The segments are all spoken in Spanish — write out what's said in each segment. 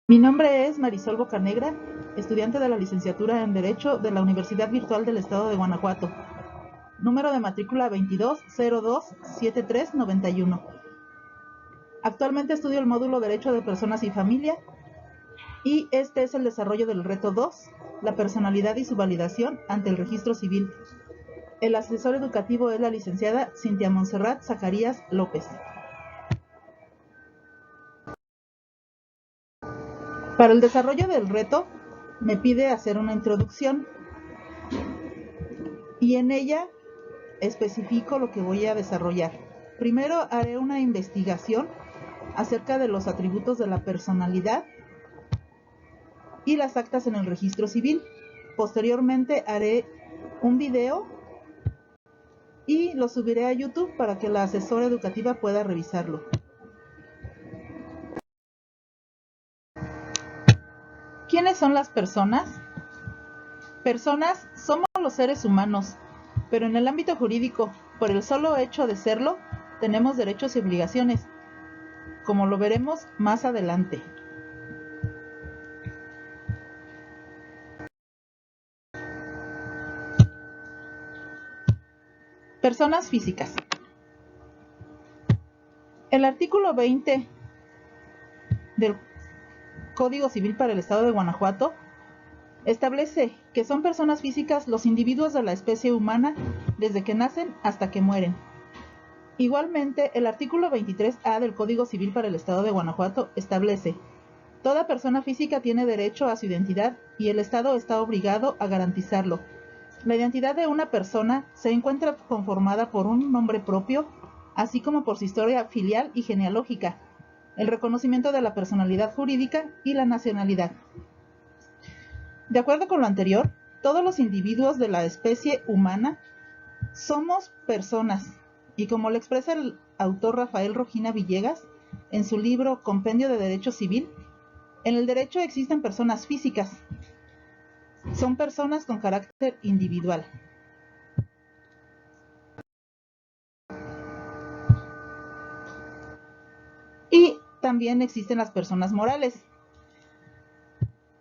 Mi nombre es Marisol Bocanegra, estudiante de la licenciatura en Derecho de la Universidad Virtual del Estado de Guanajuato. Número de matrícula 22027391. Actualmente estudio el módulo Derecho de Personas y Familia y este es el desarrollo del reto 2, la personalidad y su validación ante el registro civil. El asesor educativo es la licenciada Cintia Montserrat Zacarías López. Para el desarrollo del reto, me pide hacer una introducción y en ella especifico lo que voy a desarrollar. Primero haré una investigación acerca de los atributos de la personalidad y las actas en el registro civil. Posteriormente haré un video y lo subiré a YouTube para que la asesora educativa pueda revisarlo. ¿Quiénes son las personas? Personas somos los seres humanos, pero en el ámbito jurídico, por el solo hecho de serlo, tenemos derechos y obligaciones, como lo veremos más adelante. Personas físicas. El artículo 20 del Código Civil para el Estado de Guanajuato establece que son personas físicas los individuos de la especie humana desde que nacen hasta que mueren. Igualmente, el artículo 23A del Código Civil para el Estado de Guanajuato establece: toda persona física tiene derecho a su identidad y el Estado está obligado a garantizarlo. La identidad de una persona se encuentra conformada por un nombre propio, así como por su historia filial y genealógica, el reconocimiento de la personalidad jurídica y la nacionalidad. De acuerdo con lo anterior, todos los individuos de la especie humana somos personas, y como lo expresa el autor Rafael Rojina Villegas en su libro Compendio de Derecho Civil, en el derecho existen personas físicas. Son personas con carácter individual. Y también existen las personas morales.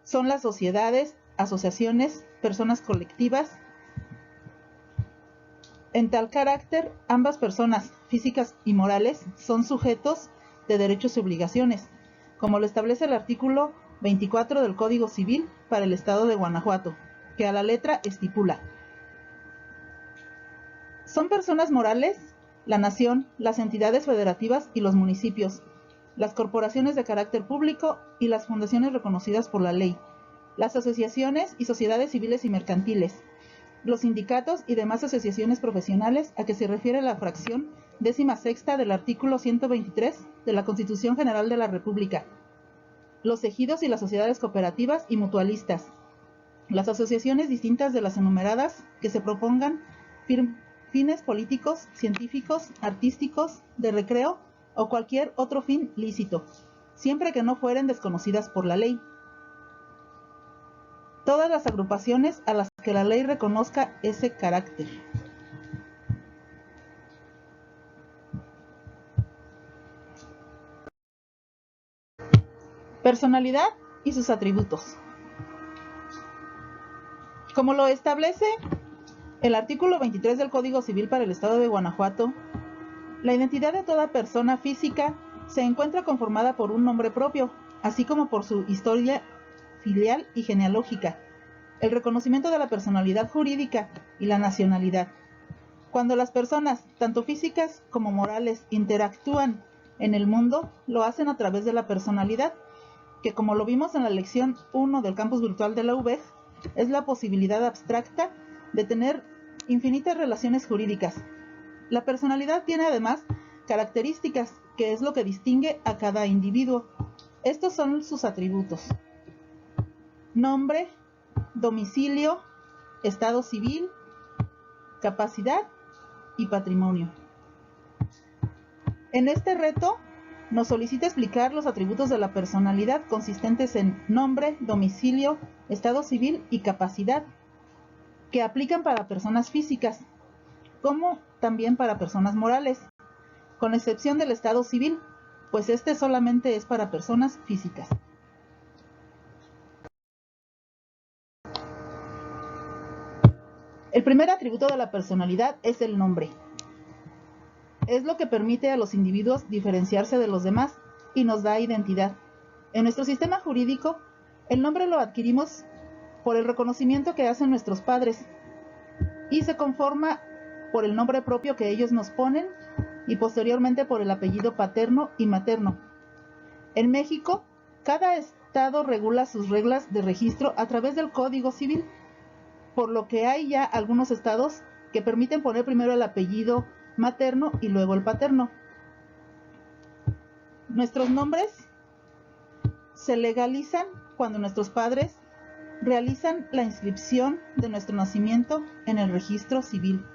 Son las sociedades, asociaciones, personas colectivas. En tal carácter, ambas personas, físicas y morales, son sujetos de derechos y obligaciones, como lo establece el artículo 24 del Código Civil para el Estado de Guanajuato, que a la letra estipula: son personas morales la nación, las entidades federativas y los municipios, las corporaciones de carácter público y las fundaciones reconocidas por la ley, las asociaciones y sociedades civiles y mercantiles, los sindicatos y demás asociaciones profesionales a que se refiere la fracción 16ª del artículo 123 de la Constitución General de la República, los ejidos y las sociedades cooperativas y mutualistas, las asociaciones distintas de las enumeradas que se propongan fines políticos, científicos, artísticos, de recreo o cualquier otro fin lícito, siempre que no fueren desconocidas por la ley. Todas las agrupaciones a las que la ley reconozca ese carácter. Personalidad y sus atributos. Como lo establece el artículo 23 del Código Civil para el Estado de Guanajuato, la identidad de toda persona física se encuentra conformada por un nombre propio, así como por su historia filial y genealógica, el reconocimiento de la personalidad jurídica y la nacionalidad. Cuando las personas, tanto físicas como morales, interactúan en el mundo, lo hacen a través de la personalidad, que, como lo vimos en la lección 1 del campus virtual de la UVEG, es la posibilidad abstracta de tener infinitas relaciones jurídicas. La personalidad tiene además características, que es lo que distingue a cada individuo. Estos son sus atributos: nombre, domicilio, estado civil, capacidad y patrimonio. En este reto nos solicita explicar los atributos de la personalidad consistentes en nombre, domicilio, estado civil y capacidad, que aplican para personas físicas, como también para personas morales, con excepción del estado civil, pues este solamente es para personas físicas. El primer atributo de la personalidad es el nombre. Es lo que permite a los individuos diferenciarse de los demás y nos da identidad. En nuestro sistema jurídico, el nombre lo adquirimos por el reconocimiento que hacen nuestros padres y se conforma por el nombre propio que ellos nos ponen y posteriormente por el apellido paterno y materno. En México, cada estado regula sus reglas de registro a través del Código Civil, por lo que hay ya algunos estados que permiten poner primero el apellido materno y luego el paterno. Nuestros nombres se legalizan cuando nuestros padres realizan la inscripción de nuestro nacimiento en el registro civil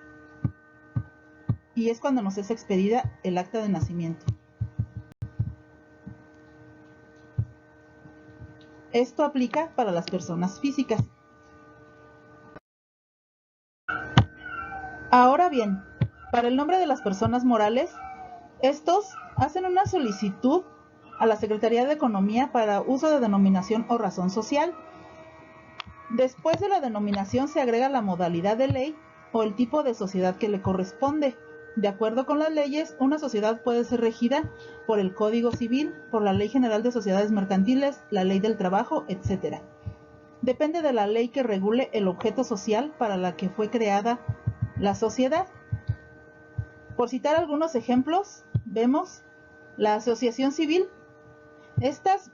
y es cuando nos es expedida el acta de nacimiento. Esto aplica para las personas físicas. Ahora bien, para el nombre de las personas morales, estos hacen una solicitud a la Secretaría de Economía para uso de denominación o razón social. Después de la denominación se agrega la modalidad de ley o el tipo de sociedad que le corresponde. De acuerdo con las leyes, una sociedad puede ser regida por el Código Civil, por la Ley General de Sociedades Mercantiles, la Ley del Trabajo, etc. Depende de la ley que regule el objeto social para la que fue creada la sociedad. Por citar algunos ejemplos, vemos la asociación civil. Estas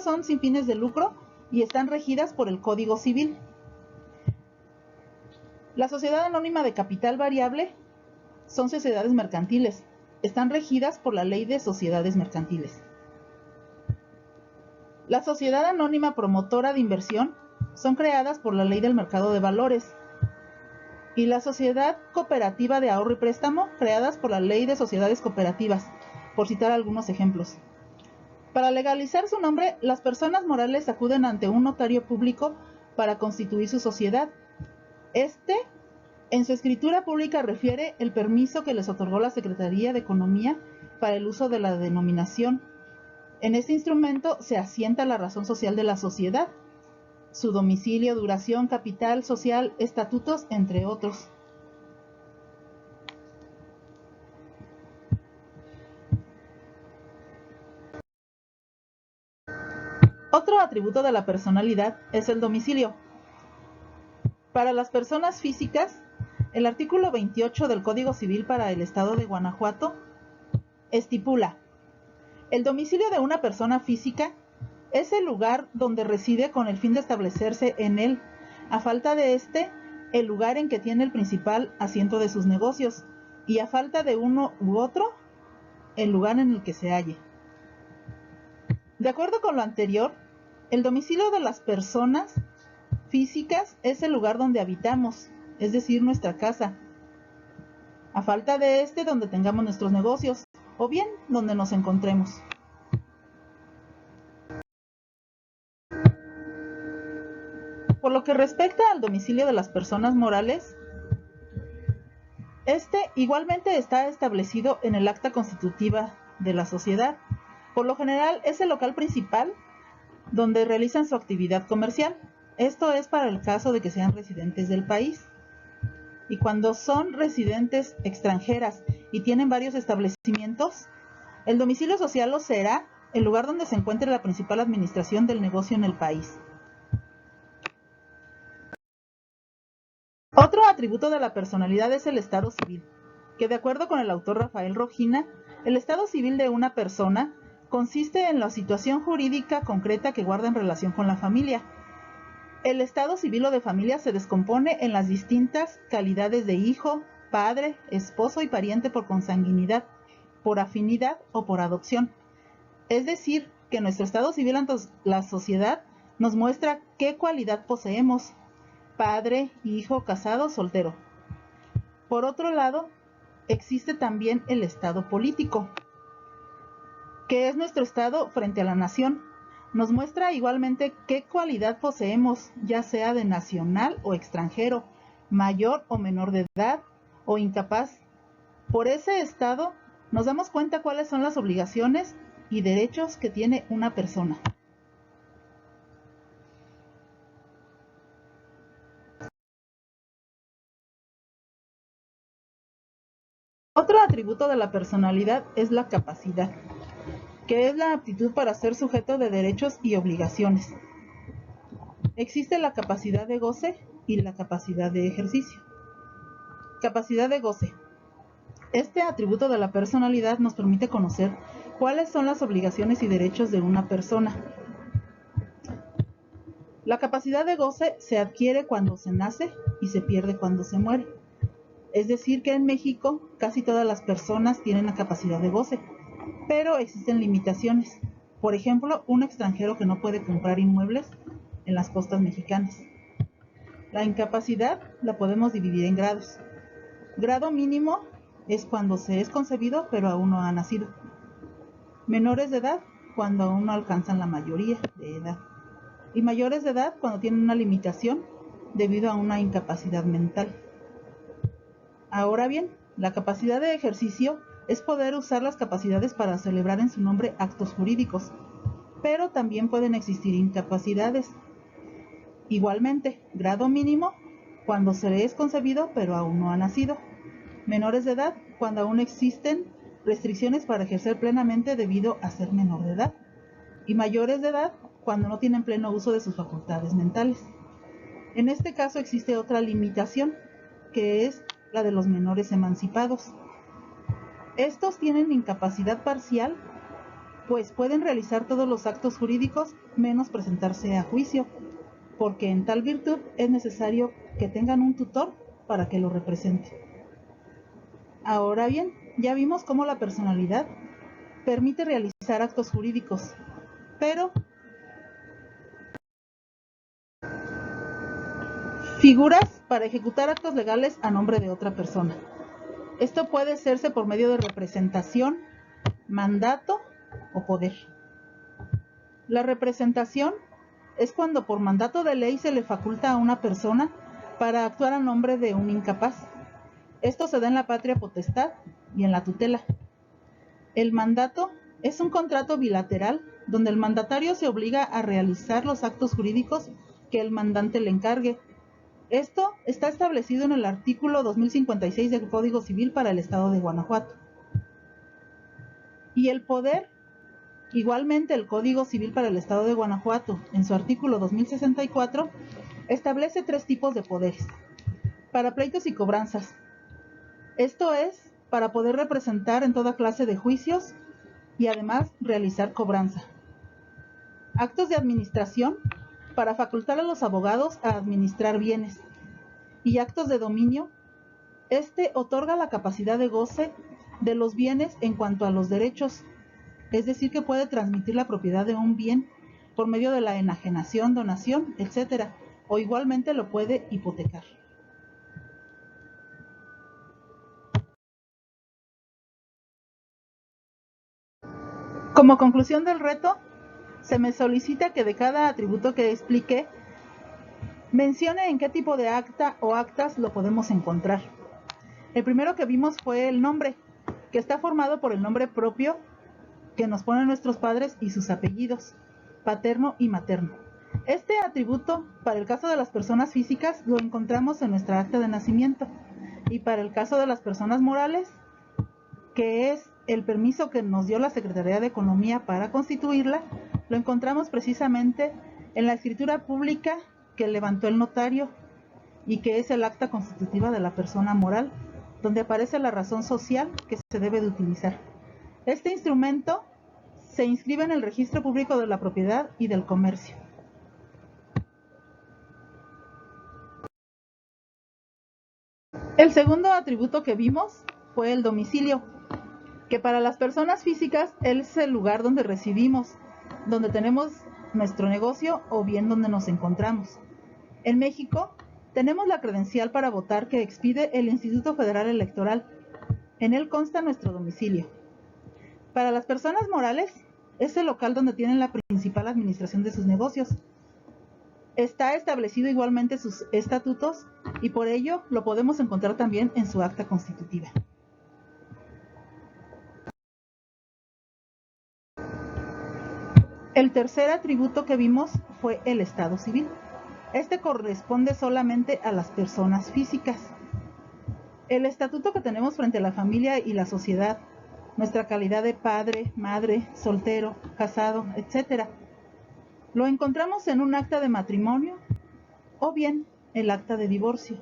son sin fines de lucro y están regidas por el Código Civil. La sociedad anónima de capital variable son sociedades mercantiles. Están regidas por la Ley de Sociedades Mercantiles. La sociedad anónima promotora de inversión son creadas por la Ley del Mercado de Valores. Y la sociedad cooperativa de ahorro y préstamo, creadas por la Ley de Sociedades Cooperativas, por citar algunos ejemplos. Para legalizar su nombre, las personas morales acuden ante un notario público para constituir su sociedad. Este, en su escritura pública, refiere el permiso que les otorgó la Secretaría de Economía para el uso de la denominación. En este instrumento se asienta la razón social de la sociedad, su domicilio, duración, capital social, estatutos, entre otros. Otro atributo de la personalidad es el domicilio. Para las personas físicas, el artículo 28 del Código Civil para el Estado de Guanajuato estipula: el domicilio de una persona física es el lugar donde reside con el fin de establecerse en él, a falta de este, el lugar en que tiene el principal asiento de sus negocios, y a falta de uno u otro, el lugar en el que se halle. De acuerdo con lo anterior, el domicilio de las personas físicas es el lugar donde habitamos, es decir, nuestra casa. A falta de este, donde tengamos nuestros negocios, o bien donde nos encontremos. Por lo que respecta al domicilio de las personas morales, este igualmente está establecido en el acta constitutiva de la sociedad. Por lo general es el local principal donde realizan su actividad comercial. Esto es para el caso de que sean residentes del país. Y cuando son residentes extranjeras y tienen varios establecimientos, el domicilio social será el lugar donde se encuentre la principal administración del negocio en el país. Otro atributo de la personalidad es el estado civil, que de acuerdo con el autor Rafael Rojina, el estado civil de una persona consiste en la situación jurídica concreta que guarda en relación con la familia. El estado civil o de familia se descompone en las distintas calidades de hijo, padre, esposo y pariente por consanguinidad, por afinidad o por adopción. Es decir, que nuestro estado civil ante la sociedad nos muestra qué cualidad poseemos: padre, hijo, casado, soltero. Por otro lado, existe también el estado político, que es nuestro estado frente a la nación. Nos muestra igualmente qué cualidad poseemos, ya sea de nacional o extranjero, mayor o menor de edad o incapaz. Por ese estado nos damos cuenta cuáles son las obligaciones y derechos que tiene una persona. Otro atributo de la personalidad es la capacidad, que es la aptitud para ser sujeto de derechos y obligaciones. Existe la capacidad de goce y la capacidad de ejercicio. Capacidad de goce. Este atributo de la personalidad nos permite conocer cuáles son las obligaciones y derechos de una persona. La capacidad de goce se adquiere cuando se nace y se pierde cuando se muere. Es decir, que en México casi todas las personas tienen la capacidad de goce, pero existen limitaciones. Por ejemplo, un extranjero que no puede comprar inmuebles en las costas mexicanas. La incapacidad la podemos dividir en grados. Grado mínimo es cuando se es concebido pero aún no ha nacido. Menores de edad cuando aún no alcanzan la mayoría de edad. Y mayores de edad cuando tienen una limitación debido a una incapacidad mental. Ahora bien, la capacidad de ejercicio es poder usar las capacidades para celebrar en su nombre actos jurídicos, pero también pueden existir incapacidades. Igualmente, grado mínimo cuando se le es concebido pero aún no ha nacido. Menores de edad cuando aún existen restricciones para ejercer plenamente debido a ser menor de edad. Y mayores de edad cuando no tienen pleno uso de sus facultades mentales. En este caso existe otra limitación, que es la de los menores emancipados. Estos tienen incapacidad parcial, pues pueden realizar todos los actos jurídicos menos presentarse a juicio, porque en tal virtud es necesario que tengan un tutor para que lo represente. Ahora bien, ya vimos cómo la personalidad permite realizar actos jurídicos, pero figuras para ejecutar actos legales a nombre de otra persona. Esto puede hacerse por medio de representación, mandato o poder. La representación es cuando por mandato de ley se le faculta a una persona para actuar a nombre de un incapaz. Esto se da en la patria potestad y en la tutela. El mandato es un contrato bilateral donde el mandatario se obliga a realizar los actos jurídicos que el mandante le encargue. Esto está establecido en el artículo 2056 del Código Civil para el Estado de Guanajuato. Y el poder, igualmente el Código Civil para el Estado de Guanajuato, en su artículo 2064, establece 3 tipos de poderes. Para pleitos y cobranzas. Esto es para poder representar en toda clase de juicios y además realizar cobranza. Actos de administración para facultar a los abogados a administrar bienes. Y actos de dominio. Este otorga la capacidad de goce de los bienes en cuanto a los derechos, es decir, que puede transmitir la propiedad de un bien por medio de la enajenación, donación, etc. O igualmente lo puede hipotecar. Como conclusión del reto, se me solicita que de cada atributo que expliqué, mencione en qué tipo de acta o actas lo podemos encontrar. El primero que vimos fue el nombre, que está formado por el nombre propio que nos ponen nuestros padres y sus apellidos, paterno y materno. Este atributo, para el caso de las personas físicas, lo encontramos en nuestra acta de nacimiento, y para el caso de las personas morales, que es el permiso que nos dio la Secretaría de Economía para constituirla, lo encontramos precisamente en la escritura pública que levantó el notario y que es el acta constitutiva de la persona moral, donde aparece la razón social que se debe de utilizar. Este instrumento se inscribe en el Registro Público de la Propiedad y del Comercio. El segundo atributo que vimos fue el domicilio, que para las personas físicas es el lugar donde residimos, donde tenemos nuestro negocio o bien donde nos encontramos. En México tenemos la credencial para votar que expide el Instituto Federal Electoral. En él consta nuestro domicilio. Para las personas morales es el local donde tienen la principal administración de sus negocios. Está establecido igualmente sus estatutos y por ello lo podemos encontrar también en su acta constitutiva. El tercer atributo que vimos fue el estado civil. Este corresponde solamente a las personas físicas. El estatuto que tenemos frente a la familia y la sociedad, nuestra calidad de padre, madre, soltero, casado, etc., lo encontramos en un acta de matrimonio o bien el acta de divorcio.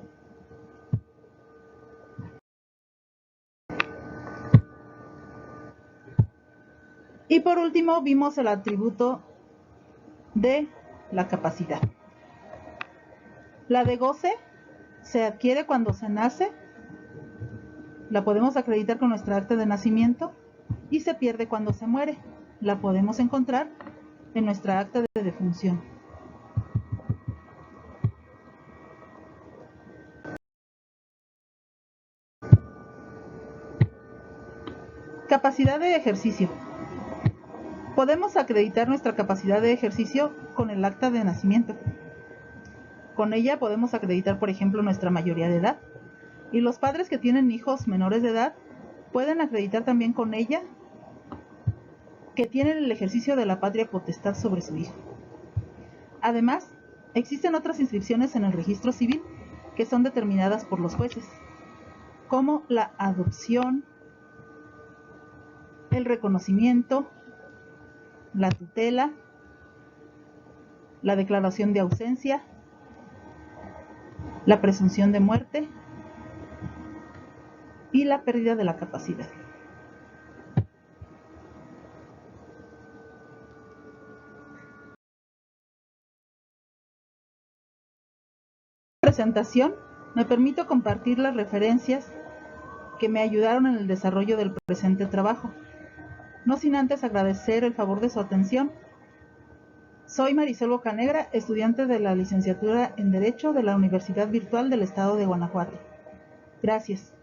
Y por último vimos el atributo de la capacidad. La de goce se adquiere cuando se nace, la podemos acreditar con nuestra acta de nacimiento, y se pierde cuando se muere, la podemos encontrar en nuestra acta de defunción. Capacidad de ejercicio. Podemos acreditar nuestra capacidad de ejercicio con el acta de nacimiento. Con ella podemos acreditar, por ejemplo, nuestra mayoría de edad. Y los padres que tienen hijos menores de edad pueden acreditar también con ella que tienen el ejercicio de la patria potestad sobre su hijo. Además, existen otras inscripciones en el registro civil que son determinadas por los jueces, como la adopción, el reconocimiento, la tutela, la declaración de ausencia, la presunción de muerte y la pérdida de la capacidad. Presentación, me permito compartir las referencias que me ayudaron en el desarrollo del presente trabajo, no sin antes agradecer el favor de su atención. Soy Marisol Bocanegra, estudiante de la licenciatura en Derecho de la Universidad Virtual del Estado de Guanajuato. Gracias.